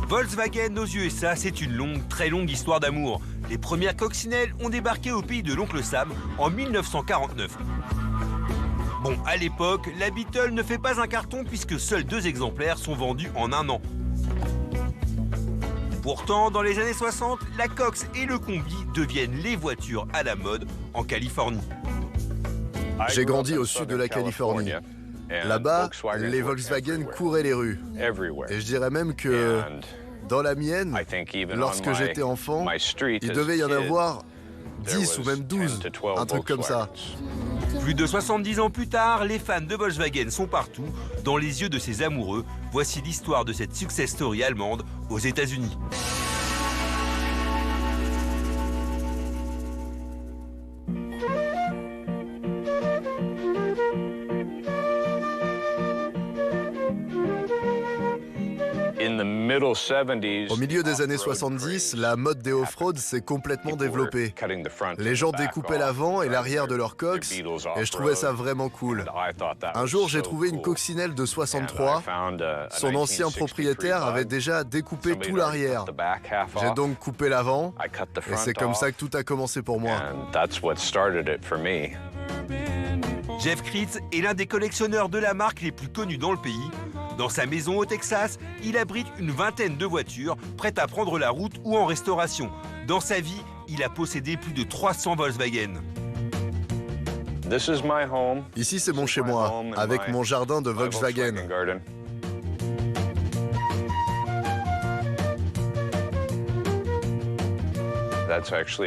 Volkswagen aux USA, c'est une longue, très longue histoire d'amour. Les premières coccinelles ont débarqué au pays de l'oncle Sam en 1949. Bon, à l'époque, la Beetle ne fait pas un carton puisque seuls 2 exemplaires sont vendus en 1 an. Pourtant, dans les années 60, la Cox et le Combi deviennent les voitures à la mode en Californie. J'ai grandi au sud de la Californie. Là-bas, les Volkswagen couraient les rues. Et je dirais même que dans la mienne, lorsque j'étais enfant, il devait y en avoir 10 ou même 12, un truc comme ça. Plus de 70 ans plus tard, les fans de Volkswagen sont partout. Dans les yeux de ses amoureux, voici l'histoire de cette success story allemande aux États-Unis. Au milieu des années 70, la mode des off-road s'est complètement développée. Les gens découpaient l'avant et l'arrière de leur Cox et je trouvais ça vraiment cool. Un jour, j'ai trouvé une coccinelle de 63. Son ancien propriétaire avait déjà découpé tout l'arrière. J'ai donc coupé l'avant et c'est comme ça que tout a commencé pour moi. Jeff Kritz est l'un des collectionneurs de la marque les plus connus dans le pays. Dans sa maison au Texas, il abrite une vingtaine de voitures prêtes à prendre la route ou en restauration. Dans sa vie, il a possédé plus de 300 Volkswagen. Ici, c'est mon chez-moi, avec mon jardin de Volkswagen.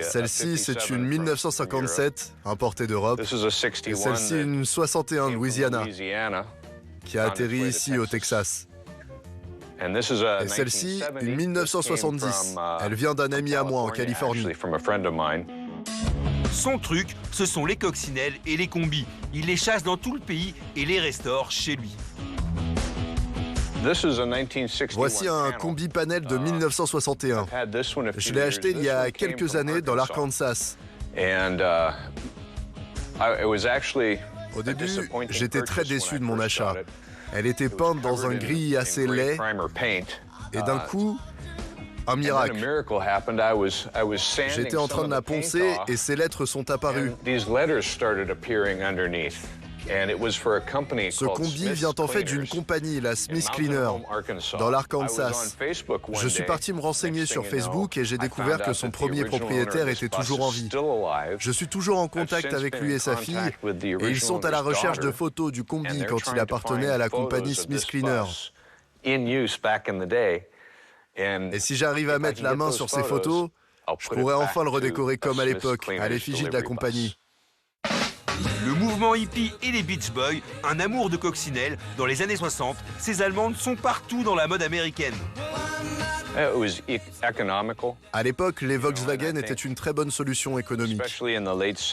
Celle-ci, c'est une 1957, importée d'Europe. Et celle-ci, une 61 Louisiana, qui a atterri ici au Texas. Et celle-ci, une 1970. Elle vient d'un ami à moi en Californie. Son truc, ce sont les coccinelles et les combis. Il les chasse dans tout le pays et les restaure chez lui. Voici un combi panel de 1961. Je l'ai acheté il y a quelques années dans l'Arkansas. Au début, j'étais très déçu de mon achat. Elle était peinte dans un gris assez laid. Et d'un coup, un miracle. J'étais en train de la poncer et ces lettres sont apparues. Ce combi vient en fait d'une compagnie, la Smith Cleaner, dans l'Arkansas. Je suis parti me renseigner sur Facebook et j'ai découvert que son premier propriétaire était toujours en vie. Je suis toujours en contact avec lui et sa fille et ils sont à la recherche de photos du combi quand il appartenait à la compagnie Smith Cleaner. Et si j'arrive à mettre la main sur ces photos, je pourrais enfin le redécorer comme à l'époque, à l'effigie de la compagnie. Le mouvement hippie et les Beach Boys, un amour de coccinelle. Dans les années 60, ces Allemandes sont partout dans la mode américaine. À l'époque, les Volkswagen étaient une très bonne solution économique.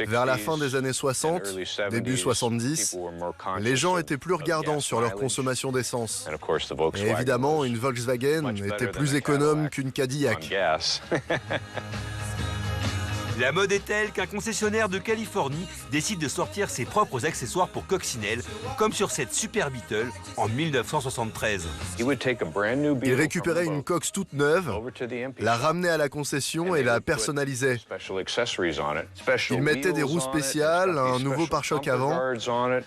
Vers la fin des années 60, début 70, les gens étaient plus regardants sur leur consommation d'essence. Et évidemment, une Volkswagen était plus économe qu'une Cadillac. La mode est telle qu'un concessionnaire de Californie décide de sortir ses propres accessoires pour coccinelle, comme sur cette Super Beetle en 1973. Il récupérait une Cox toute neuve, la ramenait à la concession et la personnalisait. Il mettait des roues spéciales, un nouveau pare-choc avant.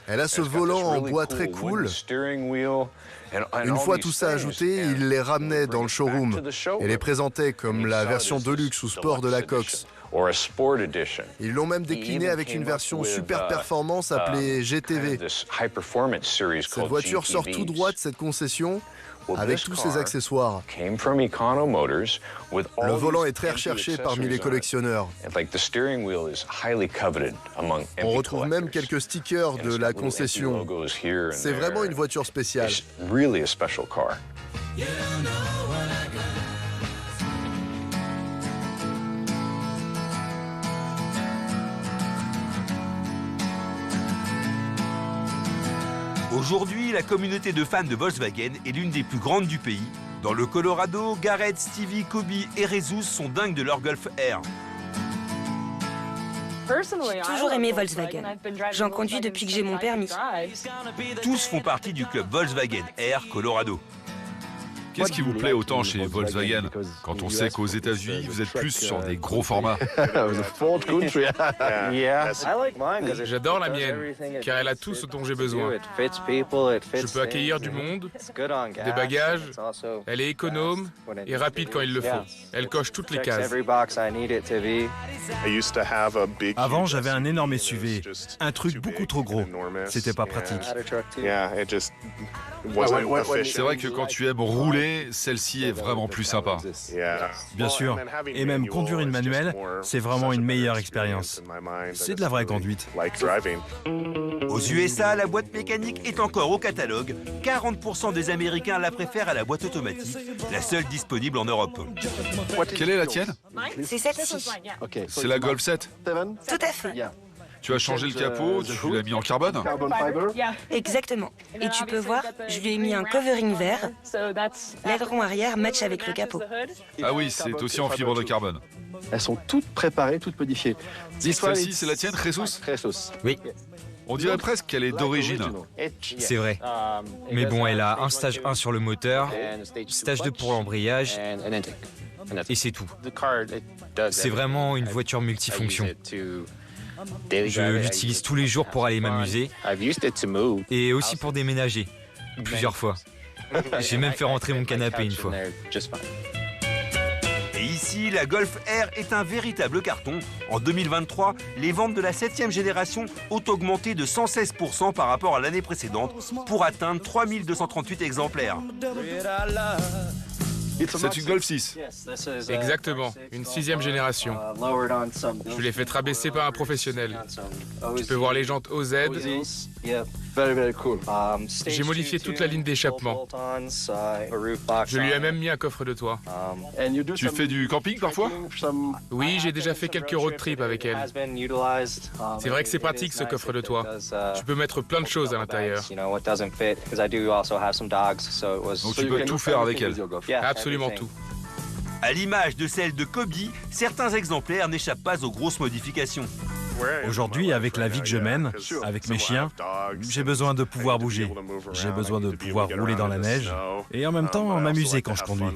Elle a ce volant en bois très cool. Une fois tout ça ajouté, il les ramenait dans le showroom et les présentait comme la version Deluxe ou Sport de la Cox. Ils l'ont même décliné avec une version super performance appelée GTV. Cette voiture sort tout droit de cette concession avec tous ses accessoires. Le volant est très recherché parmi les collectionneurs. On retrouve même quelques stickers de la concession. C'est vraiment une voiture spéciale. Aujourd'hui, la communauté de fans de Volkswagen est l'une des plus grandes du pays. Dans le Colorado, Garrett, Stevie, Kobe et Jesus sont dingues de leur Golf R. J'ai toujours aimé Volkswagen. J'en conduis depuis que j'ai mon permis. Tous font partie du club Volkswagen R Colorado. Qu'est-ce qui vous plaît autant chez Volkswagen quand on sait qu'aux États-Unis, vous êtes plus sur des gros formats? J'adore la mienne, car elle a tout ce dont j'ai besoin. Je peux accueillir du monde, des bagages, elle est économe et rapide quand il le faut. Elle coche toutes les cases. Avant, j'avais un énorme SUV, un truc beaucoup trop gros. C'était pas pratique. C'est vrai que quand tu aimes rouler, celle-ci est vraiment plus sympa. Bien sûr. Et même conduire une manuelle, c'est vraiment une meilleure expérience. C'est de la vraie conduite. Aux USA, la boîte mécanique est encore au catalogue. 40% des Américains la préfèrent à la boîte automatique, la seule disponible en Europe. Quelle est la tienne? C'est celle-ci. C'est la Golf 7. Tout à fait. Tu as changé le capot, tu l'as mis en carbone? Exactement. Et tu peux voir, je lui ai mis un covering vert. L'aileron arrière match avec le capot. Ah oui, c'est aussi en fibre de carbone. Elles sont toutes préparées, toutes modifiées. Celle-ci, c'est la tienne, Jesus? Oui, On dirait presque qu'elle est d'origine. c'est vrai. Mais bon, elle a un stage 1 sur le moteur, stage 2 pour l'embrayage, et c'est tout. C'est vraiment une voiture multifonction. Je l'utilise tous les jours pour aller m'amuser, et aussi pour déménager, plusieurs fois. J'ai même fait rentrer mon canapé une fois. Et ici, la Golf R est un véritable carton. En 2023, les ventes de la 7e génération ont augmenté de 116% par rapport à l'année précédente pour atteindre 3238 exemplaires. C'est une Golf 6. Exactement, une 6e génération. Je l'ai fait rabaisser par un professionnel. Tu peux voir les jantes OZ. J'ai modifié toute la ligne d'échappement. Je lui ai même mis un coffre de toit. Tu fais du camping parfois? Oui, j'ai déjà fait quelques road trips avec elle. C'est vrai que c'est pratique ce coffre de toit. Tu peux mettre plein de choses à l'intérieur. Donc tu peux tout faire avec elle. Absolument tout. À l'image de celle de Kobe, certains exemplaires n'échappent pas aux grosses modifications. Aujourd'hui, avec la vie que je mène, avec mes chiens, j'ai besoin de pouvoir bouger. J'ai besoin de pouvoir rouler dans la neige et en même temps m'amuser quand je conduis.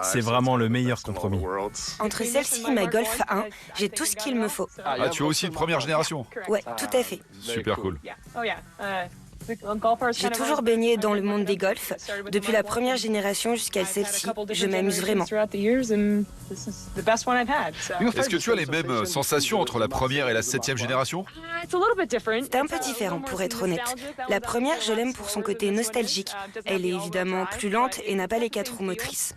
C'est vraiment le meilleur compromis. Entre celle-ci et ma Golf 1, j'ai tout ce qu'il me faut. Ah, tu as aussi une première génération? Ouais, tout à fait. Super cool. J'ai toujours baigné dans le monde des golfs. Depuis la première génération jusqu'à celle-ci, je m'amuse vraiment. Est-ce que tu as les mêmes sensations entre la première et la 7e génération? C'est un peu différent, pour être honnête. La première, je l'aime pour son côté nostalgique. Elle est évidemment plus lente et n'a pas les 4 roues motrices.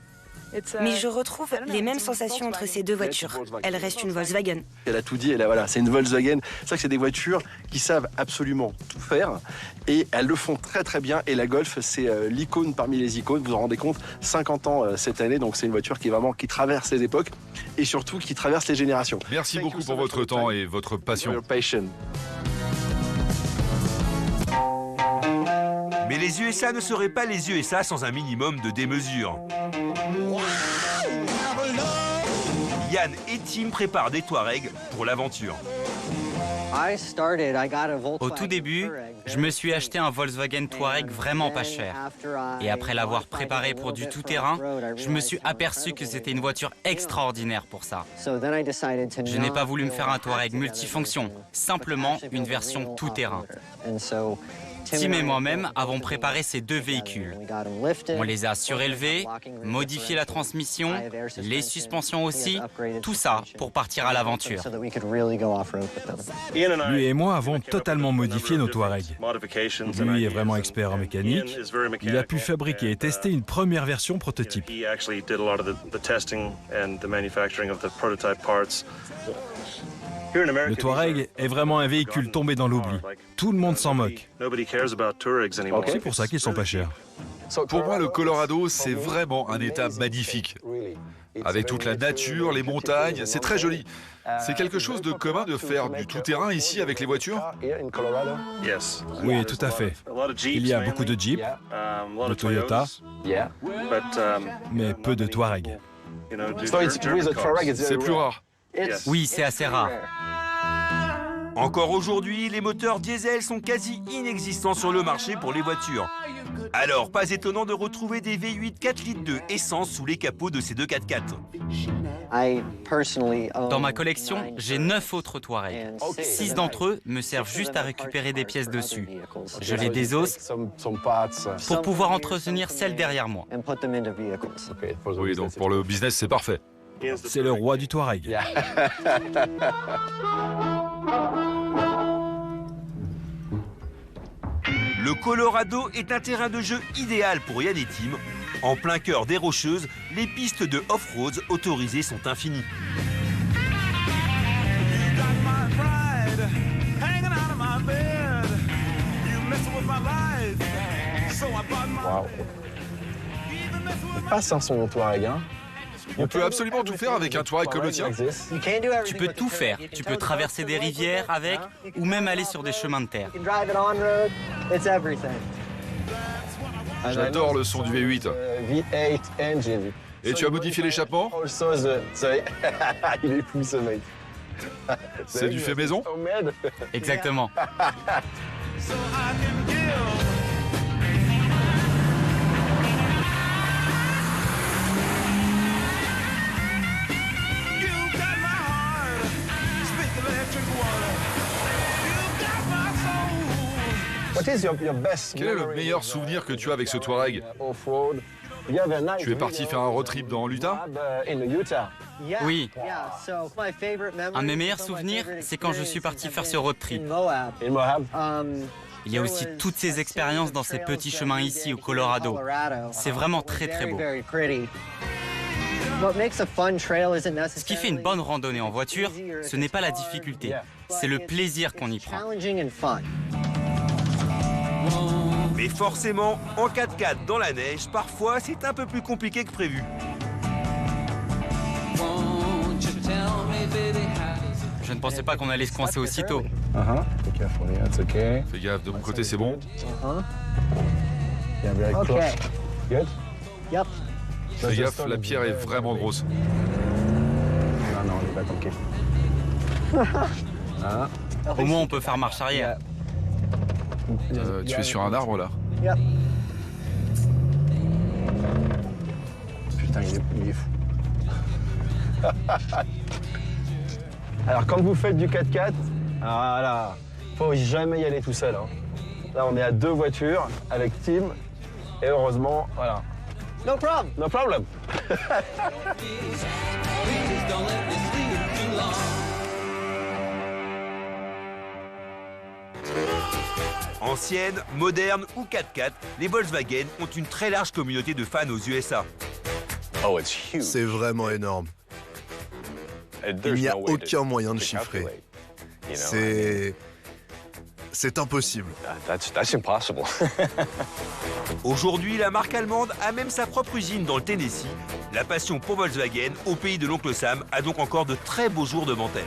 Mais je retrouve les mêmes sensations entre ces deux voitures. Elle reste une Volkswagen. Elle a tout dit, voilà, c'est une Volkswagen. C'est vrai que c'est des voitures qui savent absolument tout faire et elles le font très très bien. Et la Golf, c'est l'icône parmi les icônes. Vous vous en rendez compte, 50 ans cette année, donc c'est une voiture qui traverse les époques et surtout qui traverse les générations. Merci beaucoup pour votre temps et votre passion. Mais les USA ne seraient pas les USA sans un minimum de démesure. Yann et Tim préparent des Touaregs pour l'aventure. Au tout début, je me suis acheté un Volkswagen Touareg vraiment pas cher. Et après l'avoir préparé pour du tout-terrain, je me suis aperçu que c'était une voiture extraordinaire pour ça. Je n'ai pas voulu me faire un Touareg multifonction, simplement une version tout-terrain. Tim et moi-même avons préparé ces deux véhicules. On les a surélevés, modifié la transmission, les suspensions aussi, tout ça pour partir à l'aventure. Lui et moi avons totalement modifié nos Touaregs. Lui est vraiment expert en mécanique. Il a pu fabriquer et tester une première version prototype. Le Touareg est vraiment un véhicule tombé dans l'oubli. Tout le monde s'en moque. C'est pour ça qu'ils sont pas chers. Pour moi, le Colorado, c'est vraiment un état magnifique. Avec toute la nature, les montagnes, c'est très joli. C'est quelque chose de commun de faire du tout-terrain ici avec les voitures? Oui, tout à fait. Il y a beaucoup de Jeep, de Toyota, mais peu de Touareg. C'est plus rare. Oui, c'est assez rare. Encore aujourd'hui, les moteurs diesel sont quasi inexistants sur le marché pour les voitures. Alors, pas étonnant de retrouver des V8 4 litres de essence sous les capots de ces deux 4x4. Dans ma collection, j'ai 9 autres Touareg. 6 d'entre eux me servent juste à récupérer des pièces dessus. Je les désosse pour pouvoir entretenir celles derrière moi. Oui, donc pour le business, c'est parfait. C'est le roi du Touareg. Le Colorado est un terrain de jeu idéal pour Yann et Tim. En plein cœur des Rocheuses, les pistes de off-road autorisées sont infinies. Wow. Il passe son Touareg, hein. On peut absolument tout faire avec un Touareg comme le tien. Tu peux tout faire. Tu peux traverser des rivières avec, ou même aller sur des chemins de terre. J'adore le son du V8. V8 engine. Et tu as modifié l'échappement? Il est fou ce mec. C'est du fait maison? Exactement. Quel est le meilleur souvenir que tu as avec ce Touareg? Tu es parti faire un road trip dans l'Utah? Oui. Un de mes meilleurs souvenirs, c'est quand je suis parti faire ce road trip. Il y a aussi toutes ces expériences dans ces petits chemins ici au Colorado. C'est vraiment très très beau. Ce qui fait une bonne randonnée en voiture, ce n'est pas la difficulté, c'est le plaisir qu'on y prend. Mais forcément, en 4x4 dans la neige, parfois c'est un peu plus compliqué que prévu. Je ne pensais pas qu'on allait se coincer aussitôt. Fais gaffe, de mon côté c'est bon. Fais gaffe, la pierre est vraiment grosse. Non, on est pas tranquille. Au moins on peut faire marche arrière. Tu es sur un arbre là. Putain, il est fou. Alors quand vous faites du 4x4, voilà, faut jamais y aller tout seul. Hein. Là on est à 2 voitures avec Tim et heureusement, voilà. No problem. No problem. Anciennes, modernes ou 4x4, les Volkswagen ont une très large communauté de fans aux USA. C'est vraiment énorme. Il n'y a aucun moyen de chiffrer. C'est impossible. Aujourd'hui, la marque allemande a même sa propre usine dans le Tennessee. La passion pour Volkswagen, au pays de l'oncle Sam, a donc encore de très beaux jours devant elle.